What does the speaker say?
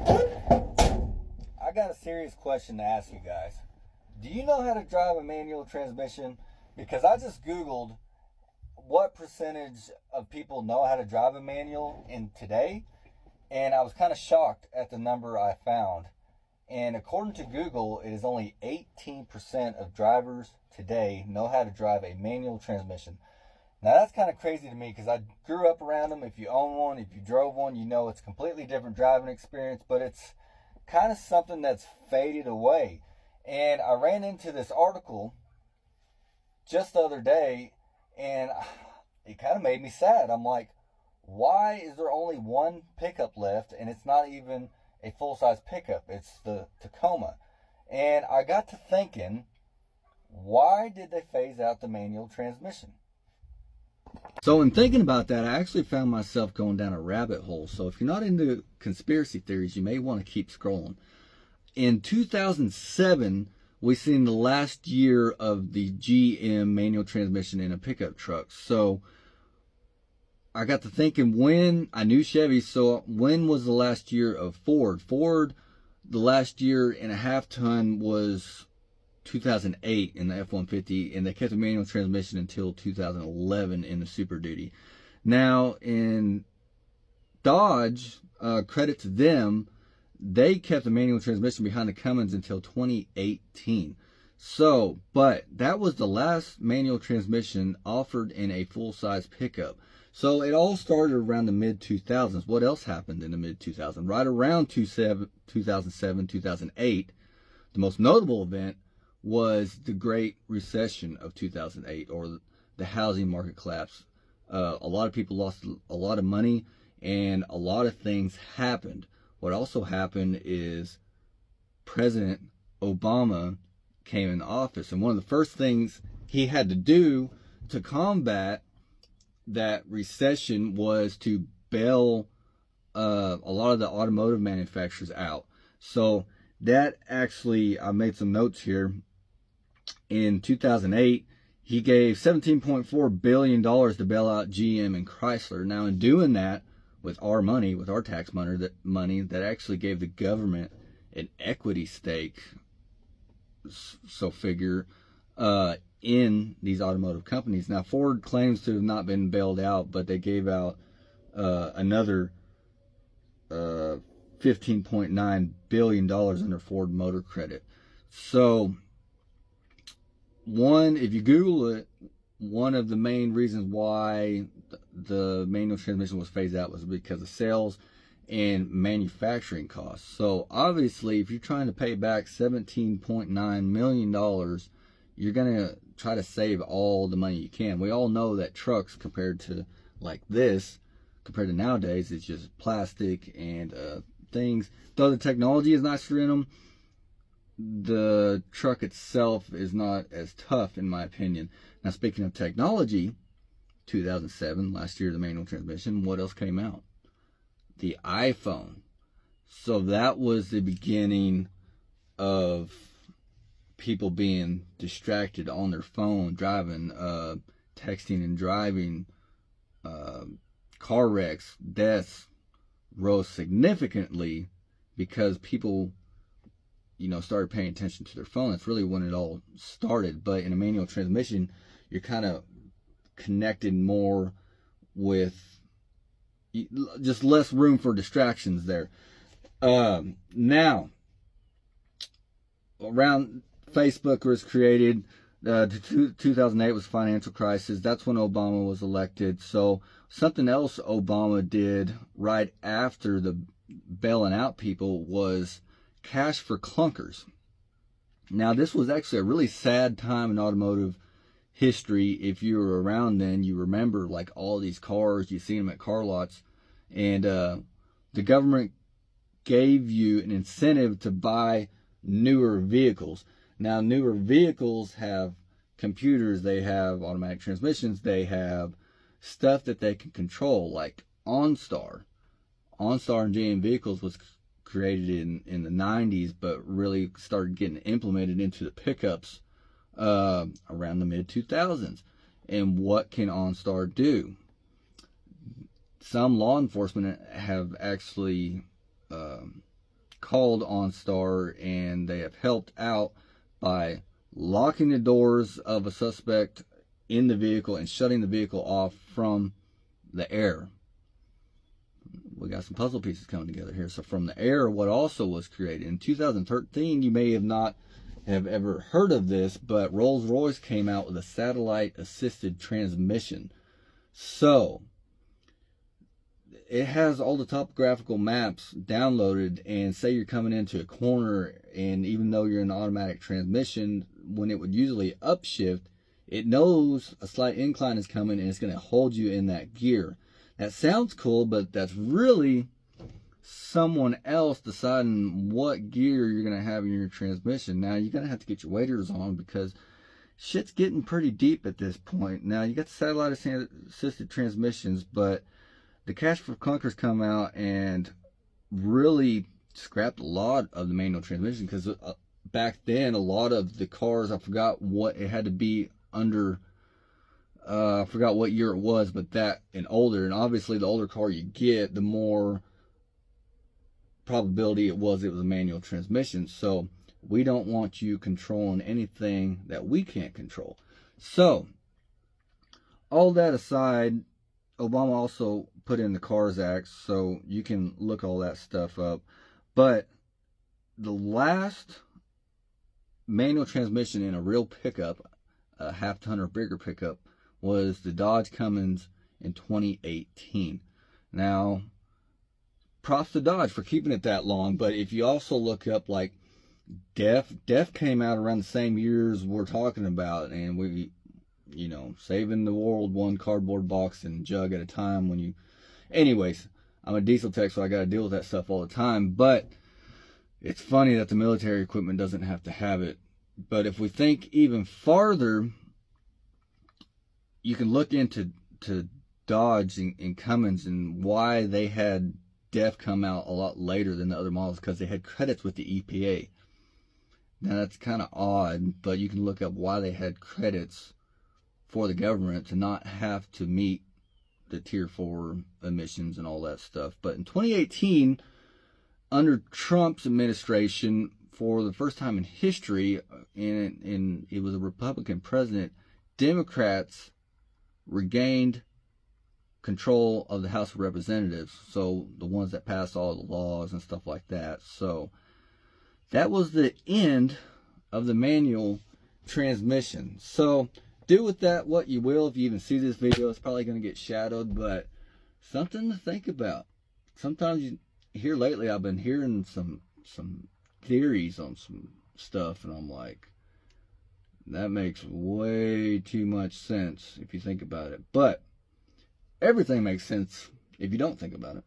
I got a serious question to ask you guys. Do you know how to drive a manual transmission? Because I just Googled what percentage of people know how to drive a manual in today, and I was kind of shocked at the number I found. And according to Google, it is only 18% of drivers today know how to drive a manual transmission. Now that's kind of crazy to me because I grew up around them. If you own one, if you drove one, you know it's a completely different driving experience, but it's kind of something that's faded away. And I ran into this article just the other day, and it kind of made me sad. I'm like, why is there only one pickup left, and it's not even a full-size pickup? It's the Tacoma. And I got to thinking, why did they phase out the manual transmission? So in thinking about that, I actually found myself going down a rabbit hole. So if you're not into conspiracy theories, you may want to keep scrolling. In 2007, we seen the last year of the GM manual transmission in a pickup truck. So I got to thinking, when I knew Chevy, so when was the last year of Ford? Ford, the last year and a half ton was 2008 in the F-150, and they kept the manual transmission until 2011 in the Super Duty. Now in Dodge, credit to them, they kept the manual transmission behind the Cummins until 2018. So, but that was the last manual transmission offered in a full-size pickup. So it all started around the mid-2000s. What else happened in the mid-2000s? Right around 2007, 2008, the most notable event was the Great Recession of 2008, or the housing market collapse. A lot of people lost a lot of money, and a lot of things happened. What also happened is President Obama came in office, and one of the first things he had to do to combat that recession was to bail a lot of the automotive manufacturers out. So that actually, I made some notes here. In 2008, he gave $17.4 billion to bail out GM and Chrysler. Now, in doing that, with our money, with our tax money, that actually gave the government an equity stake, so figure, in these automotive companies. Now, Ford claims to have not been bailed out, but they gave out another $15.9 billion under Ford Motor Credit. So, if you Google it, one of the main reasons why the manual transmission was phased out was because of sales and manufacturing costs. So obviously, if you're trying to pay back $17.9 million, you're going to try to save all the money you can. We all know that trucks, compared to like this, compared to nowadays, it's just plastic and things. Though the technology is nicer in them, the truck itself is not as tough, in my opinion. Now, speaking of technology, 2007, last year, the manual transmission, what else came out? The iPhone. So that was the beginning of people being distracted on their phone, driving, texting and driving. Car wrecks, deaths rose significantly because people, started paying attention to their phone. That's really when it all started. But in a manual transmission, you're kind of connected more with just less room for distractions there. Now, around Facebook was created. 2008 was financial crisis. That's when Obama was elected. So something else Obama did right after the bailing out people was cash for clunkers. Now, this was actually a really sad time in automotive history. If you were around then, you remember like all these cars, you see them at car lots, and the government gave you an incentive to buy newer vehicles. Now, newer vehicles have computers, they have automatic transmissions, they have stuff that they can control, like OnStar. OnStar and GM vehicles was created in the 90s, but really started getting implemented into the pickups around the mid-2000s. And what can OnStar do? Some law enforcement have actually called OnStar, and they have helped out by locking the doors of a suspect in the vehicle and shutting the vehicle off from the air. We got some puzzle pieces coming together here. So from the air, what also was created in 2013, you may have not have ever heard of this, but Rolls-Royce came out with a satellite assisted transmission. So it has all the topographical maps downloaded, and say you're coming into a corner, and even though you're in automatic transmission, when it would usually upshift, it knows a slight incline is coming and it's going to hold you in that gear. That sounds cool, but that's really someone else deciding what gear you're going to have in your transmission. Now, you're going to have to get your waders on because shit's getting pretty deep at this point. Now, you got the satellite assisted transmissions, but the Cash for Clunkers come out and really scrapped a lot of the manual transmission, because back then, a lot of the cars, I forgot what it had to be under, I forgot what year it was, but that and older, and obviously the older car you get, the more probability it was a manual transmission. So we don't want you controlling anything that we can't control. So all that aside, Obama also put in the CARS Act, so you can look all that stuff up. But the last manual transmission in a real pickup, a half ton or bigger pickup, was the Dodge Cummins in 2018. Now, props to Dodge for keeping it that long, but if you also look up like DEF came out around the same years we're talking about, and we, you know, saving the world one cardboard box and jug at a time. When you, anyways, I'm a diesel tech, so I got to deal with that stuff all the time. But it's funny that the military equipment doesn't have to have it. But if we think even farther, you can look into Dodge and Cummins and why they had DEF come out a lot later than the other models, because they had credits with the EPA. Now that's kind of odd, but you can look up why they had credits for the government to not have to meet the Tier 4 emissions and all that stuff. But in 2018, under Trump's administration, for the first time in history, and it was a Republican president, Democrats regained control of the House of Representatives, so the ones that passed all the laws and stuff like that. So that was the end of the manual transmission. So do with that what you will. If you even see this video, it's probably going to get shadowed, but something to think about. Sometimes here lately, I've been hearing some theories on some stuff, and I'm like, that makes way too much sense if you think about it. But everything makes sense if you don't think about it.